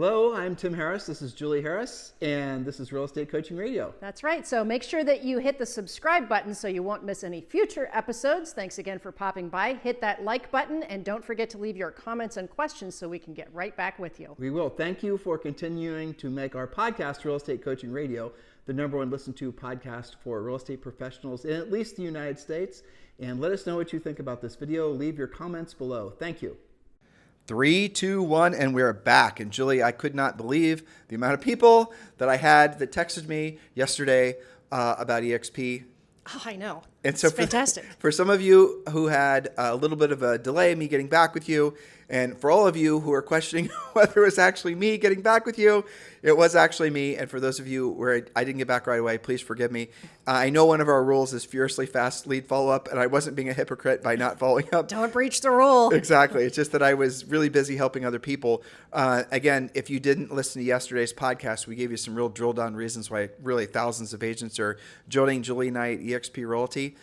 Hello, I'm Tim Harris. This is Julie Harris, and this is Real Estate Coaching Radio. That's right. So make sure that you hit the subscribe button so you won't miss any future episodes. Thanks again for popping by. Hit that like button, and don't forget to leave your comments and questions so we can get right back with you. We will. Thank you for continuing to make our podcast, Real Estate Coaching Radio, the #1 listened to podcast for real estate professionals in at least the United States. And let us know what you think about this video. Leave your comments below. Thank you. 3, 2, 1, and we're back. And Julie, I could not believe the amount of people that I had that texted me yesterday about EXP. Oh, I know. And so it's fantastic. For some of you who had a little bit of a delay in me getting back with you, and for all of you who are questioning whether it was actually me getting back with you, it was actually me. And for those of you where I didn't get back right away, please forgive me. I know one of our rules is furiously fast lead follow-up, and I wasn't being a hypocrite by not following up. Don't breach the rule. Exactly. It's just that I was really busy helping other people. Again, if you didn't listen to yesterday's podcast, we gave you some real drill-down reasons why really thousands of agents are joining Julie and I at Exp Realty.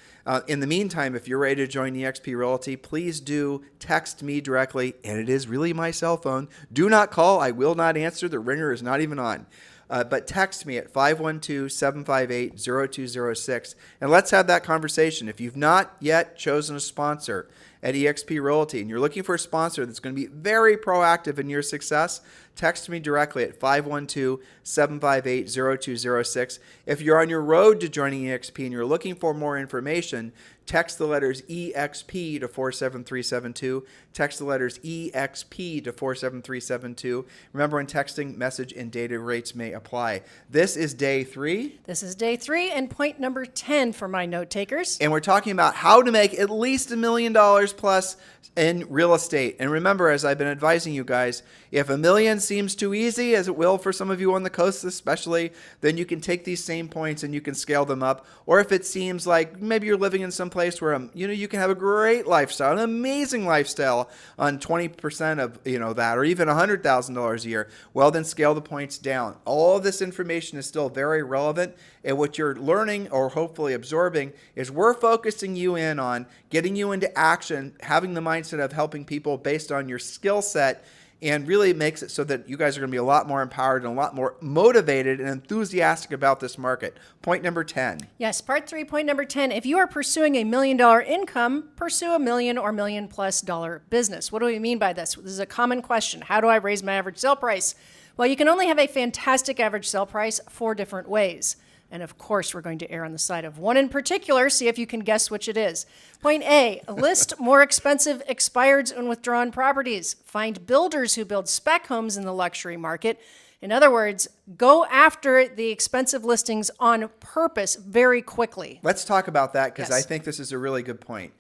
In the meantime, if you're ready to join Exp Realty, please do text me directly, and it is really my cell phone. Do not call. I will not answer. The ringer is not even on. But text me at 512-758-0206, and let's have that conversation. If you've not yet chosen a sponsor at Exp Realty and you're looking for a sponsor that's going to be very proactive in your success, text me directly at 512-758-0206. If you're on your road to joining EXP and you're looking for more information, text the letters EXP to 47372. Text the letters EXP to 47372. Remember, when texting, message and data rates may apply. This is day 3. This is day 3 and point number 10 for my note takers. And we're talking about how to make at least $1 million plus in real estate. And remember, as I've been advising you guys, if $1 million seems too easy, as it will for some of you on the coast especially, then you can take these same points and you can scale them up. Or if it seems like maybe you're living in some place where you can have a great lifestyle, an amazing lifestyle on 20% of that, or even $100,000 a year, well, then scale the points down. All of this information is still very relevant, and what you're learning or hopefully absorbing is we're focusing you in on getting you into action, having the mindset of helping people based on your skill set, and really makes it so that you guys are going to be a lot more empowered and a lot more motivated and enthusiastic about this market. Point number 10. Yes, part 3, point number 10. If you are pursuing $1 million income, pursue $1 million or $1 million plus business. What do we mean by this? This is a common question. How do I raise my average sale price? Well, you can only have a fantastic average sale price 4 different ways. And of course, we're going to err on the side of one in particular. See if you can guess which it is. Point A, list more expensive expired and withdrawn properties. Find builders who build spec homes in the luxury market. In other words, go after the expensive listings on purpose very quickly. Let's talk about that because Yes. I think this is a really good point.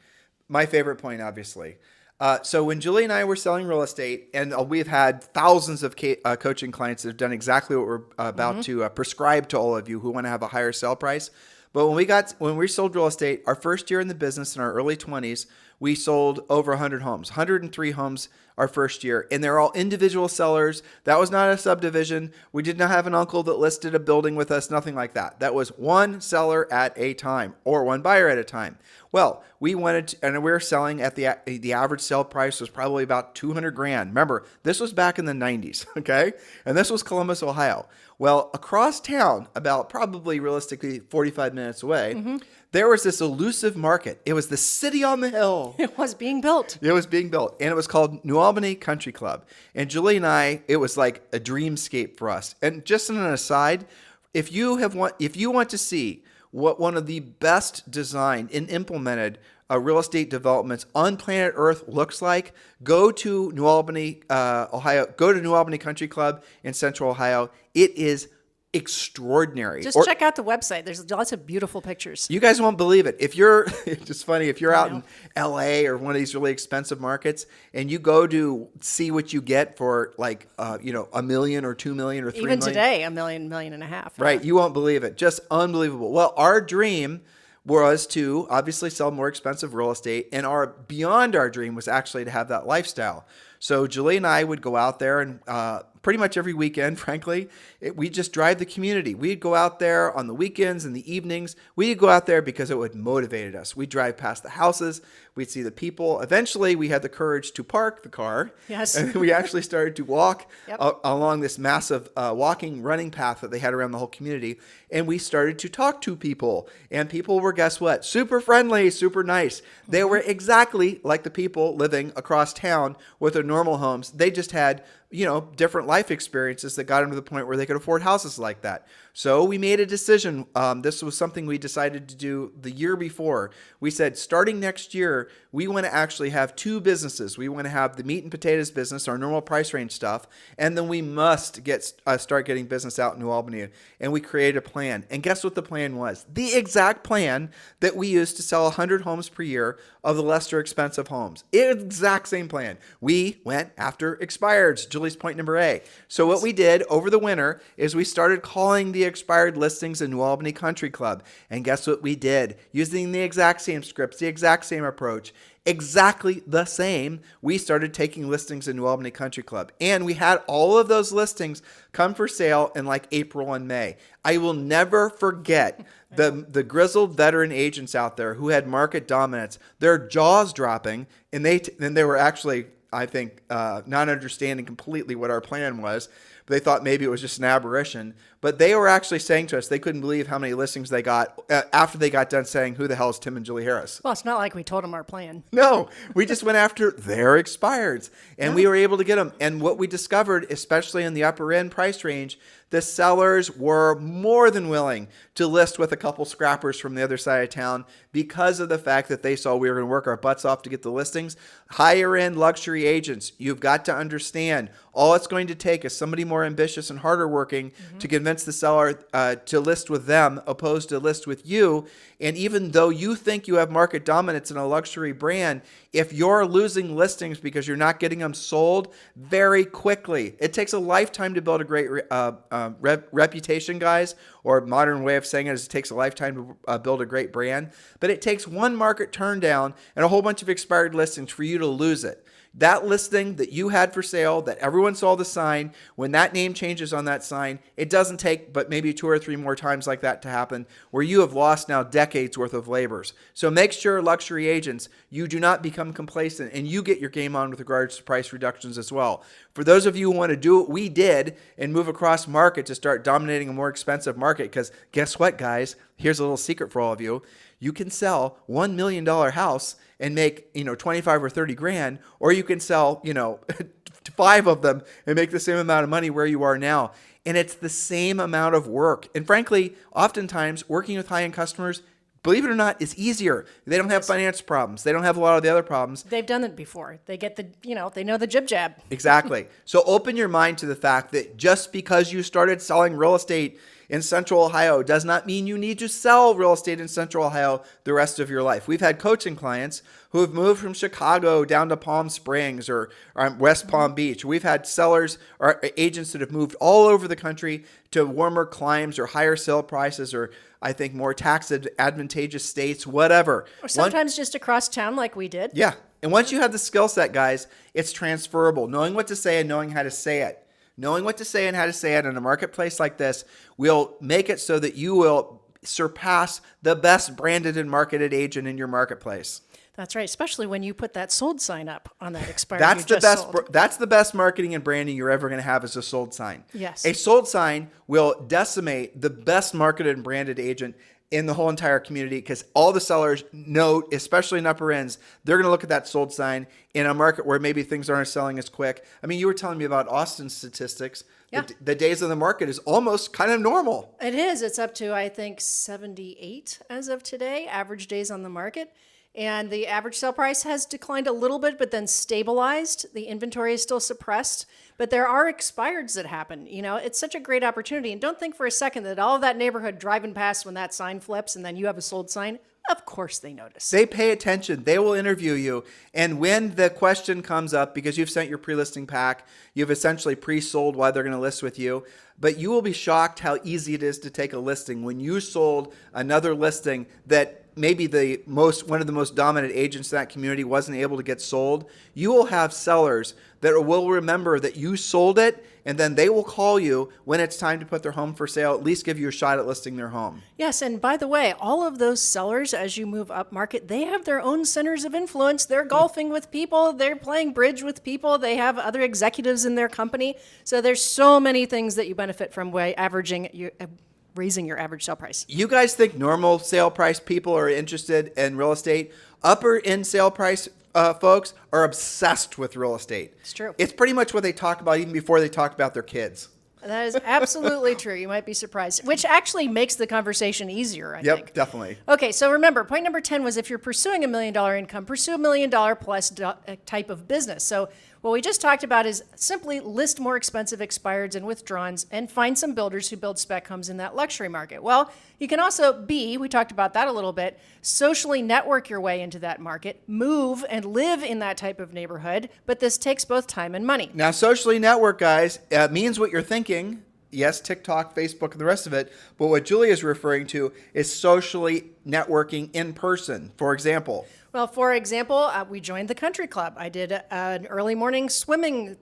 My favorite point, obviously. So when Julie and I were selling real estate, and we've had thousands of coaching clients that have done exactly what we're about to prescribe to all of you who want to have a higher sale price. But when we sold real estate, our first year in the business in our early 20s, we sold over 100 homes, 103 homes our first year. And they're all individual sellers. That was not a subdivision. We did not have an uncle that listed a building with us, nothing like that. That was one seller at a time or one buyer at a time. Well, we were selling at the average sale price was probably about $200,000. Remember, this was back in the 90s, okay? And this was Columbus, Ohio. Well, across town, about probably realistically 45 minutes away, there was this elusive market. It was the city on the hill. It was being built. It was being built, and it was called New Albany Country Club. And Julie and I, it was like a dreamscape for us. And just an aside, if you want to see what one of the best designed and implemented real estate developments on planet Earth looks like, go to New Albany, Ohio. Go to New Albany Country Club in Central Ohio. It is extraordinary. Just check out the website. There's lots of beautiful pictures. You guys won't believe it. If you're, it's just funny, if you're out in LA or one of these really expensive markets and you go to see what you get for like, $1 million or $2 million or $3 million. Even today, $1 million, $1.5 million. Right. You won't believe it. Just unbelievable. Well, our dream was to obviously sell more expensive real estate, and beyond our dream was actually to have that lifestyle. So Julie and I would go out there and pretty much every weekend, frankly. We just drive the community. We'd go out there on the weekends and the evenings. We'd go out there because it would motivate us. We'd drive past the houses. We'd see the people. Eventually, we had the courage to park the car. Yes. And we actually started to walk Yep. along this massive running path that they had around the whole community. And we started to talk to people. And people were, guess what? Super friendly, super nice. They were exactly like the people living across town with their normal homes. They just had, different life experiences that got them to the point where they could afford houses like that. So we made a decision. This was something we decided to do the year before. We said, starting next year, we want to actually have two businesses. We want to have the meat and potatoes business, our normal price range stuff, and then we must start getting business out in New Albany. And we created a plan. And guess what the plan was? The exact plan that we used to sell 100 homes per year of the lesser expensive homes. Exact same plan. We went after expireds. Julie's point number A. So what we did over the winter is we started calling the expired listings in New Albany Country Club. And guess what we did? Using the exact same scripts, the exact same approach, exactly the same, we started taking listings in New Albany Country Club. And we had all of those listings come for sale in like April and May. I will never forget the grizzled veteran agents out there who had market dominance, their jaws dropping, and they were actually, I think, not understanding completely what our plan was. But they thought maybe it was just an aberration. But they were actually saying to us they couldn't believe how many listings they got after they got done saying, who the hell is Tim and Julie Harris? Well, it's not like we told them our plan. No, we just went after their expireds, and we were able to get them. And what we discovered, especially in the upper end price range, the sellers were more than willing to list with a couple scrappers from the other side of town because of the fact that they saw we were going to work our butts off to get the listings. Higher end luxury agents, you've got to understand, all it's going to take is somebody more ambitious and harder working to convince the seller to list with them opposed to list with you. And even though you think you have market dominance in a luxury brand, if you're losing listings because you're not getting them sold very quickly, it takes a lifetime to build a great reputation, guys, or a modern way of saying it is it takes a lifetime to build a great brand. But it takes one market turn down and a whole bunch of expired listings for you to lose it. That listing that you had for sale, that everyone saw the sign, when that name changes on that sign, it doesn't take but maybe 2 or 3 more times like that to happen, where you have lost now decades worth of labors. So make sure, luxury agents, you do not become complacent and you get your game on with regards to price reductions as well. For those of you who want to do what we did and move across market to start dominating a more expensive market, because guess what, guys? Here's a little secret for all of you. You can sell $1 million house and make, 25 or 30 grand, or you can sell, 5 of them and make the same amount of money where you are now. And it's the same amount of work. And frankly, oftentimes working with high-end customers, believe it or not, is easier. They don't have finance problems. They don't have a lot of the other problems. They've done it before. They get they know the jib jab. Exactly. So open your mind to the fact that just because you started selling real estate in Central Ohio does not mean you need to sell real estate in Central Ohio the rest of your life. We've had coaching clients who have moved from Chicago down to Palm Springs or West Palm Beach. We've had sellers or agents that have moved all over the country to warmer climes or higher sale prices, or I think more tax advantageous states, whatever. Or sometimes just across town like we did. Yeah. And once you have the skill set, guys, it's transferable. Knowing what to say and knowing how to say it. Knowing what to say and how to say it in a marketplace like this will make it so that you will surpass the best branded and marketed agent in your marketplace. That's right, especially when you put that sold sign up on that expired. That's the best marketing and branding you're ever going to have is a sold sign. Yes. A sold sign will decimate the best marketed and branded agent in the whole entire community, because all the sellers know, especially in upper ends, they're going to look at that sold sign in a market where maybe things aren't selling as quick. I mean, you were telling me about Austin's statistics. Yeah. The days of the market is almost kind of normal. It is. It's up to, I think, 78 as of today, average days on the market. And the average sale price has declined a little bit, but then stabilized. The inventory is still suppressed, but there are expireds that happen. It's such a great opportunity. And don't think for a second that all of that neighborhood driving past when that sign flips and then you have a sold sign, of course they notice. They pay attention. They will interview you. And when the question comes up, because you've sent your pre-listing pack, you've essentially pre-sold why they're going to list with you. But you will be shocked how easy it is to take a listing when you sold another listing that maybe one of the most dominant agents in that community wasn't able to get sold, you will have sellers that will remember that you sold it, and then they will call you when it's time to put their home for sale, at least give you a shot at listing their home. Yes, and by the way, all of those sellers, as you move up market, they have their own centers of influence. They're golfing with people, they're playing bridge with people, they have other executives in their company. So there's so many things that you benefit from by raising your average sale price. You guys think normal sale price people are interested in real estate? Upper end sale price folks are obsessed with real estate. It's true. It's pretty much what they talk about even before they talk about their kids. That is absolutely true. You might be surprised, which actually makes the conversation easier, I think. Yep, definitely. Okay, so remember, point number 10 was if you're pursuing $1 million income, pursue $1 million plus type of business. So what we just talked about is simply list more expensive expireds and withdrawns and find some builders who build spec homes in that luxury market. Well, you can also we talked about that a little bit, socially network your way into that market, move and live in that type of neighborhood, but this takes both time and money. Now, socially network, guys, means what you're thinking. Yes, TikTok, Facebook, and the rest of it. But what Julie is referring to is socially networking in person. For example, we joined the country club. I did an early morning swimming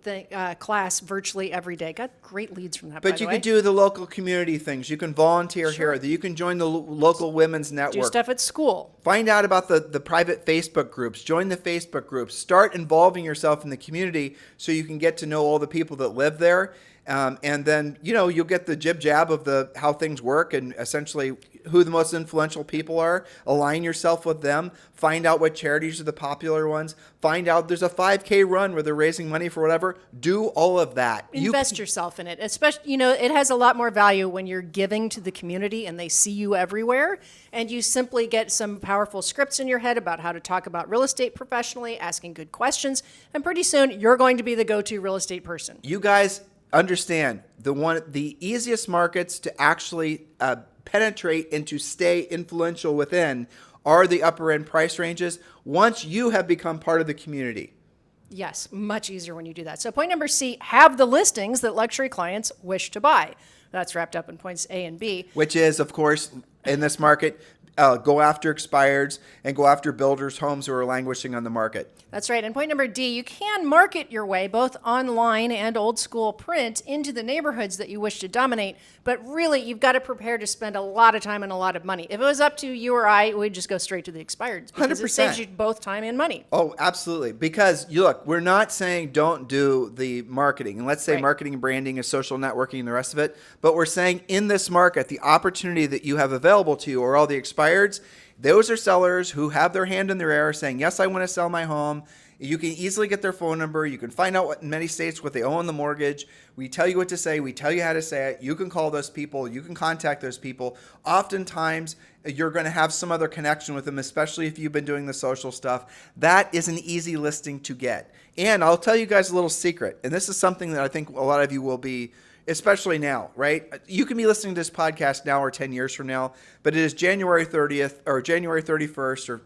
class virtually every day. Got great leads from that, but you could do the local community things. You can volunteer here. You can join the local women's network. Do stuff at school. Find out about the private Facebook groups. Join the Facebook groups. Start involving yourself in the community so you can get to know all the people that live there. And then, you'll get the jib jab of how things work and essentially who the most influential people are. Align yourself with them. Find out what charities are the popular ones. Find out there's a 5K run where they're raising money for whatever. Do all of that. Invest yourself in it. Especially, it has a lot more value when you're giving to the community and they see you everywhere. And you simply get some powerful scripts in your head about how to talk about real estate professionally, asking good questions. And pretty soon you're going to be the go-to real estate person. You guys understand the easiest markets to actually penetrate and to stay influential within are the upper end price ranges once you have become part of the community. Yes, much easier when you do that. So point number C, have the listings that luxury clients wish to buy. That's wrapped up in points A and B. Which is, of course, in this market, go after expireds and go after builders' homes who are languishing on the market. That's right. And point number D, you can market your way both online and old school print into the neighborhoods that you wish to dominate. But really, you've got to prepare to spend a lot of time and a lot of money. If it was up to you or I, we'd just go straight to the expireds because 100%. It saves you both time and money. Oh, absolutely. Because look, we're not saying don't do the marketing. And let's say marketing and branding is social networking and the rest of it. But we're saying in this market, the opportunity that you have available to you are all the expireds. Those are sellers who have their hand in their air saying, yes, I want to sell my home. You can easily get their phone number. You can find out in many states what they owe on the mortgage. We tell you what to say. We tell you how to say it. You can call those people. You can contact those people. Oftentimes, you're going to have some other connection with them, especially if you've been doing the social stuff. That is an easy listing to get. And I'll tell you guys a little secret. And this is something that I think a lot of you will be, especially now, right? You can be listening to this podcast now or 10 years from now, but it is January 30th or January 31st or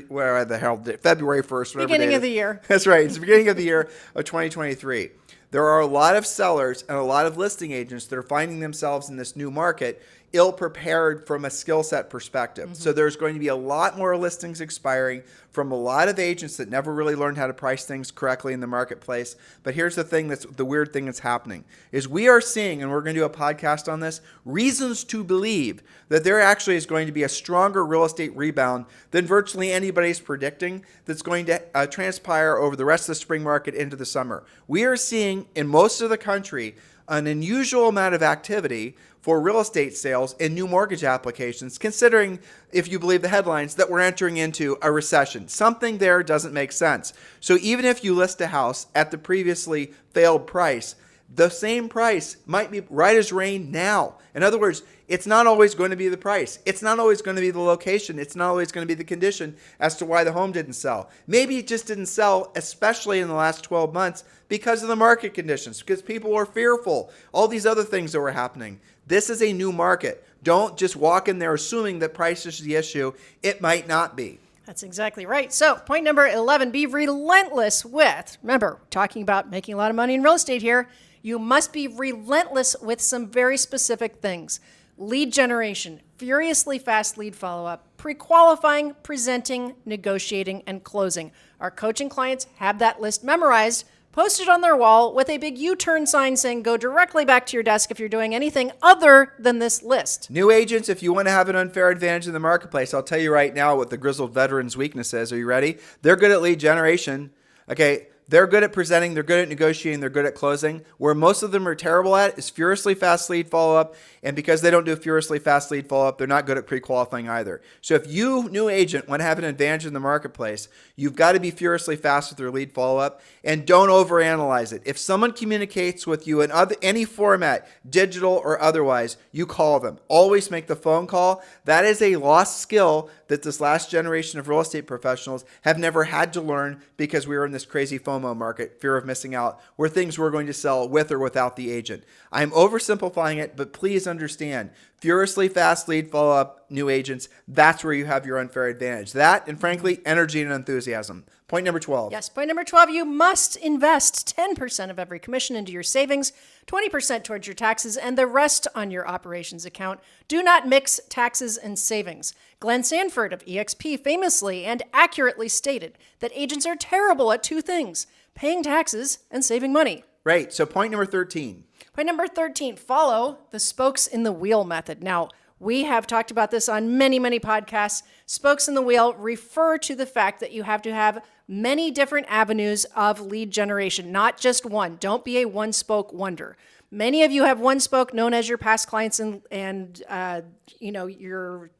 whatever the hell, February 1st, whatever Beginning of the year. That's right. It's the beginning of the year of 2023. There are a lot of sellers and a lot of listing agents that are finding themselves in this new market ill-prepared from a skill set perspective. Mm-hmm. So there's going to be a lot more listings expiring from a lot of agents that never really learned how to price things correctly in the marketplace. But here's the thing the weird thing that's happening is we are seeing, and we're going to do a podcast on this, reasons to believe that there actually is going to be a stronger real estate rebound than virtually anybody's predicting that's going to transpire over the rest of the spring market into the summer. We are seeing in most of the country an unusual amount of activity for real estate sales and new mortgage applications, considering, if you believe the headlines, that we're entering into a recession. Something there doesn't make sense. So even if you list a house at the previously failed price, the same price might be right as rain now. In other words, it's not always going to be the price. It's not always going to be the location. It's not always going to be the condition as to why the home didn't sell. Maybe it just didn't sell, especially in the last 12 months, because of the market conditions, because people were fearful, all these other things that were happening. This is a new market. Don't just walk in there assuming that price is the issue. It might not be. That's exactly right. So point number 11, be relentless with, remember, talking about making a lot of money in real estate here. You must be relentless with some very specific things. lead generation, furiously fast lead follow-up, pre-qualifying, presenting, negotiating, and closing. Our coaching clients have that list memorized, posted on their wall with a big U-turn sign saying go directly back to your desk if you're doing anything other than this list. New agents, if you want to have an unfair advantage in the marketplace, I'll tell you right now what the grizzled veteran's weakness is. Are you ready? They're good at lead generation. Okay, they're good at presenting, they're good at negotiating, they're good at closing. Where most of them are terrible at is furiously fast lead follow-up, and because they don't do furiously fast lead follow-up, they're not good at pre-qualifying either. So if you, new agent, want to have an advantage in the marketplace, you've got to be furiously fast with your lead follow-up, and don't overanalyze it. If someone communicates with you in any format, digital or otherwise, you call them. Always make the phone call. That is a lost skill that this last generation of real estate professionals have never had to learn because we were in this crazy FOMO market, fear of missing out, where things were going to sell with or without the agent. I'm oversimplifying it, but please understand, furiously fast lead follow-up, new agents, that's where you have your unfair advantage. That, and frankly, energy and enthusiasm. Point number 12. Yes, point number 12, you must invest 10% of every commission into your savings, 20% towards your taxes, and the rest on your operations account. Do not mix taxes and savings. Glenn Sanford of EXP famously and accurately stated that agents are terrible at two things, paying taxes and saving money. Right, so point number 13. Point number 13, follow the spokes in the wheel method. Now, we have talked about this on many, many podcasts. Spokes in the wheel refer to the fact that you have to have many different avenues of lead generation, not just one. Don't be a one-spoke wonder. Many of you have one spoke known as your past clients and your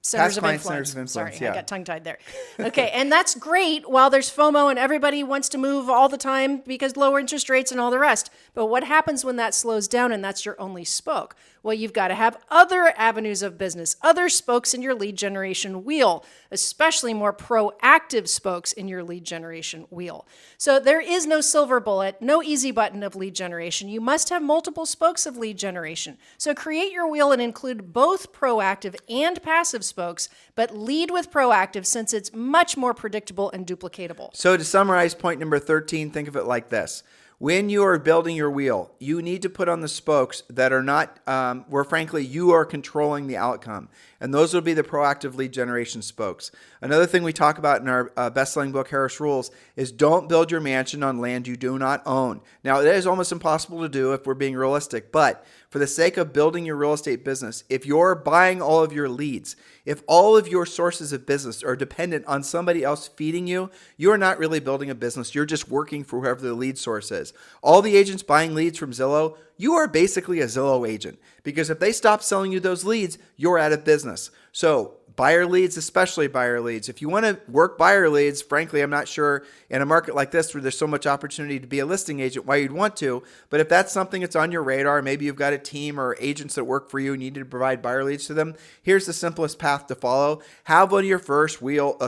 centers of influence. Sorry, yeah. I got tongue-tied there. Okay, and that's great while there's FOMO and everybody wants to move all the time because lower interest rates and all the rest. But what happens when that slows down and that's your only spoke? Well, you've got to have other avenues of business, other spokes in your lead generation wheel, especially more proactive spokes in your lead generation wheel. So there is no silver bullet, no easy button of lead generation. You must have multiple spokes of lead generation. So create your wheel and include both proactive and passive spokes, but lead with proactive since it's much more predictable and duplicatable. So to summarize point number 13, think of it like this. When you are building your wheel, you need to put on the spokes that are not, where frankly you are controlling the outcome. And those will be the proactive lead generation spokes. Another thing we talk about in our best-selling book, Harris Rules, is don't build your mansion on land you do not own. Now, it is almost impossible to do if we're being realistic, but for the sake of building your real estate business, if you're buying all of your leads, if all of your sources of business are dependent on somebody else feeding you, you're not really building a business. You're just working for whoever the lead source is. All the agents buying leads from Zillow, you are basically a Zillow agent because if they stop selling you those leads, you're out of business. So buyer leads, especially buyer leads. If you want to work buyer leads, frankly, I'm not sure in a market like this where there's so much opportunity to be a listing agent why you'd want to. But if that's something that's on your radar, maybe you've got a team or agents that work for you and you need to provide buyer leads to them, here's the simplest path to follow. Have one of your first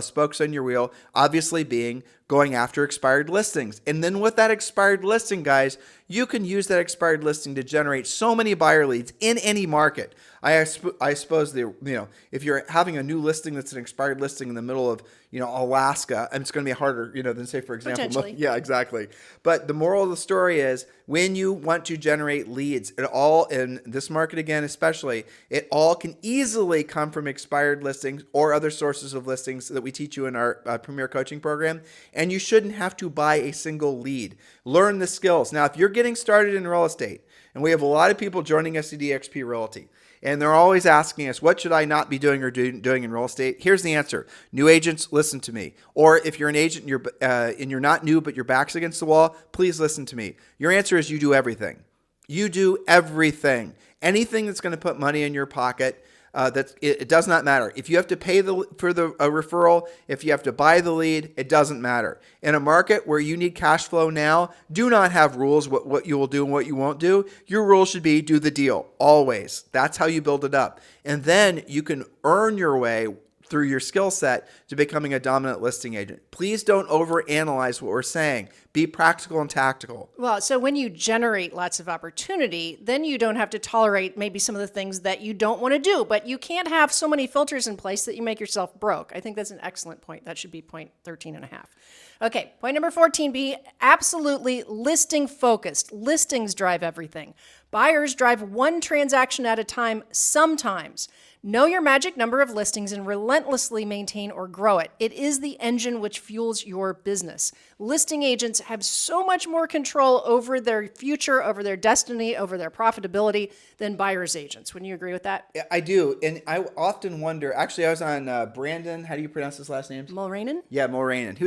spokes on your wheel, obviously being going after expired listings. And then with that expired listing, guys, you can use that expired listing to generate so many buyer leads in any market. I suppose if you're having a new listing that's an expired listing in the middle of Alaska, and it's going to be harder than say, for example, potentially. Yeah, exactly. But the moral of the story is when you want to generate leads, it all in this market again, especially, it all can easily come from expired listings or other sources of listings that we teach you in our Premier Coaching Program. And you shouldn't have to buy a single lead. Learn the skills. Now, if you're getting started in real estate, and we have a lot of people joining us at Exp Realty, and they're always asking us, what should I not be doing or doing in real estate? Here's the answer. New agents, listen to me. Or if you're an agent and you're not new, but your back's against the wall, please listen to me. Your answer is you do everything. You do everything. Anything that's going to put money in your pocket, it does not matter. If you have to pay for the referral, if you have to buy the lead, it doesn't matter. In a market where you need cash flow now, do not have rules what you will do and what you won't do. Your rule should be do the deal, always. That's how you build it up. And then you can earn your way through your skill set to becoming a dominant listing agent. Please don't overanalyze what we're saying. Be practical and tactical. Well, so when you generate lots of opportunity, then you don't have to tolerate maybe some of the things that you don't want to do, but you can't have so many filters in place that you make yourself broke. I think that's an excellent point. That should be point 13 and a half. Okay, point number 14, be absolutely listing focused. Listings drive everything. Buyers drive one transaction at a time sometimes. Know your magic number of listings and relentlessly maintain or grow it. It is the engine which fuels your business. Listing agents have so much more control over their future, over their destiny, over their profitability than buyer's agents. Wouldn't you agree with that? Yeah, I do. And I often wonder, actually, I was on Brandon, how do you pronounce his last name? Mulranen? Yeah, Mulranen.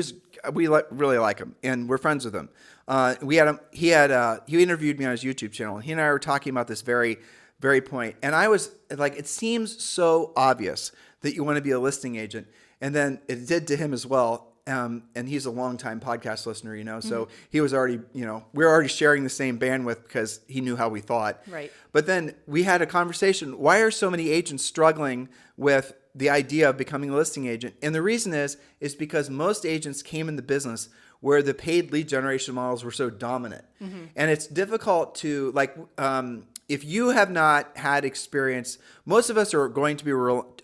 Really like him, and we're friends with him. We had him. He interviewed me on his YouTube channel. He and I were talking about this very point, and I was like, it seems so obvious that you want to be a listing agent, and then it did to him as well. And he's a longtime podcast listener, so he was already, we're already sharing the same bandwidth because he knew how we thought. Right. But then we had a conversation. Why are so many agents struggling with the idea of becoming a listing agent? And the reason is because most agents came in the business where the paid lead generation models were so dominant. And it's difficult to, if you have not had experience, most of us are going to be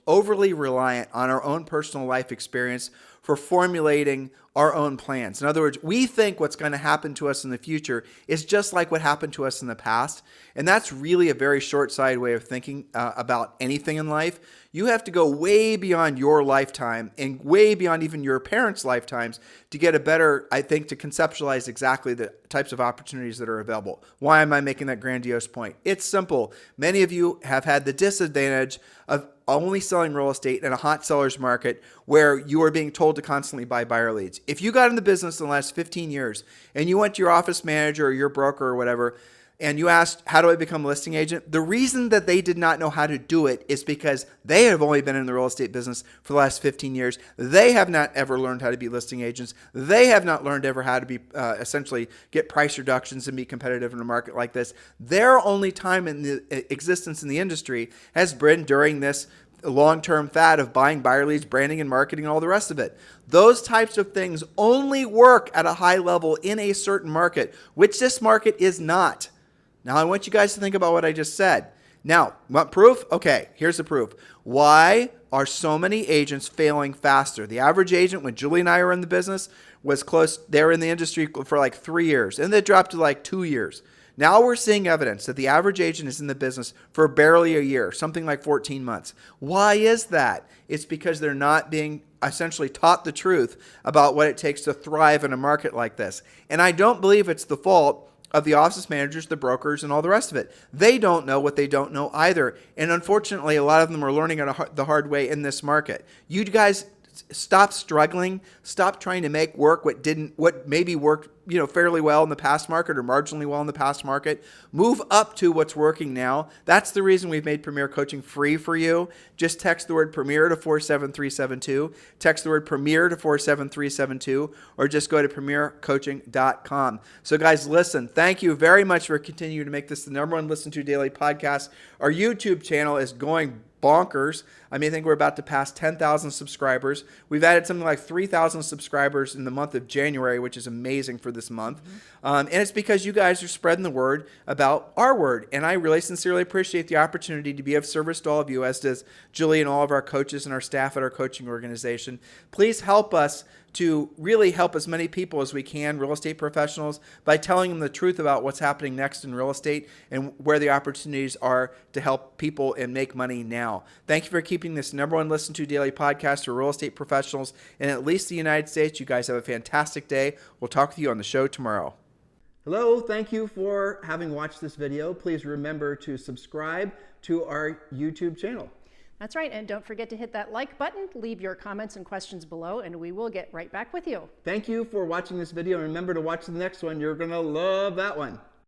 overly reliant on our own personal life experience for formulating our own plans. In other words, we think what's going to happen to us in the future is just like what happened to us in the past. And that's really a very short-sighted way of thinking about anything in life. You have to go way beyond your lifetime and way beyond even your parents' lifetimes to get a better, I think, to conceptualize exactly the types of opportunities that are available. Why am I making that grandiose point? It's simple. Many of you have had the disadvantage of only selling real estate in a hot seller's market where you are being told to constantly buy buyer leads. If you got in the business in the last 15 years and you went to your office manager or your broker or whatever, and you asked, how do I become a listing agent? The reason that they did not know how to do it is because they have only been in the real estate business for the last 15 years. They have not ever learned how to be listing agents. They have not learned ever how to be essentially get price reductions and be competitive in a market like this. Their only time in the existence in the industry has been during this long-term fad of buying buyer leads, branding and marketing, and all the rest of it. Those types of things only work at a high level in a certain market, which this market is not. Now, I want you guys to think about what I just said. Now, want proof? Okay, here's the proof. Why are so many agents failing faster? The average agent, when Julie and I were in the business, was close. They were in the industry for like 3 years, and they dropped to like 2 years. Now we're seeing evidence that the average agent is in the business for barely a year, something like 14 months. Why is that? It's because they're not being essentially taught the truth about what it takes to thrive in a market like this. And I don't believe it's the fault of the office managers, the brokers, and all the rest of it. They don't know what they don't know either. And unfortunately, a lot of them are learning the hard way in this market. You guys stop struggling. Stop trying to make work what maybe worked fairly well in the past market or marginally well in the past market. Move up to what's working now. That's the reason we've made Premier Coaching free for you. Just text the word Premier to 47372. Text the word Premier to 47372, or just go to premiercoaching.com. So guys, listen, thank you very much for continuing to make this the #1 listened to daily podcast. Our YouTube channel is going bonkers. I think we're about to pass 10,000 subscribers. We've added something like 3,000 subscribers in the month of January, which is amazing for this month. And it's because you guys are spreading the word about our word. And I really sincerely appreciate the opportunity to be of service to all of you, as does Julie and all of our coaches and our staff at our coaching organization. Please help us to really help as many people as we can, real estate professionals, by telling them the truth about what's happening next in real estate and where the opportunities are to help people and make money now. Thank you for keeping this #1 listened to daily podcast for real estate professionals in at least the United States. You guys have a fantastic day. We'll talk with you on the show tomorrow. Hello, thank you for having watched this video. Please remember to subscribe to our YouTube channel. That's right, and don't forget to hit that like button, leave your comments and questions below, and we will get right back with you. Thank you for watching this video, and remember to watch the next one. You're going to love that one.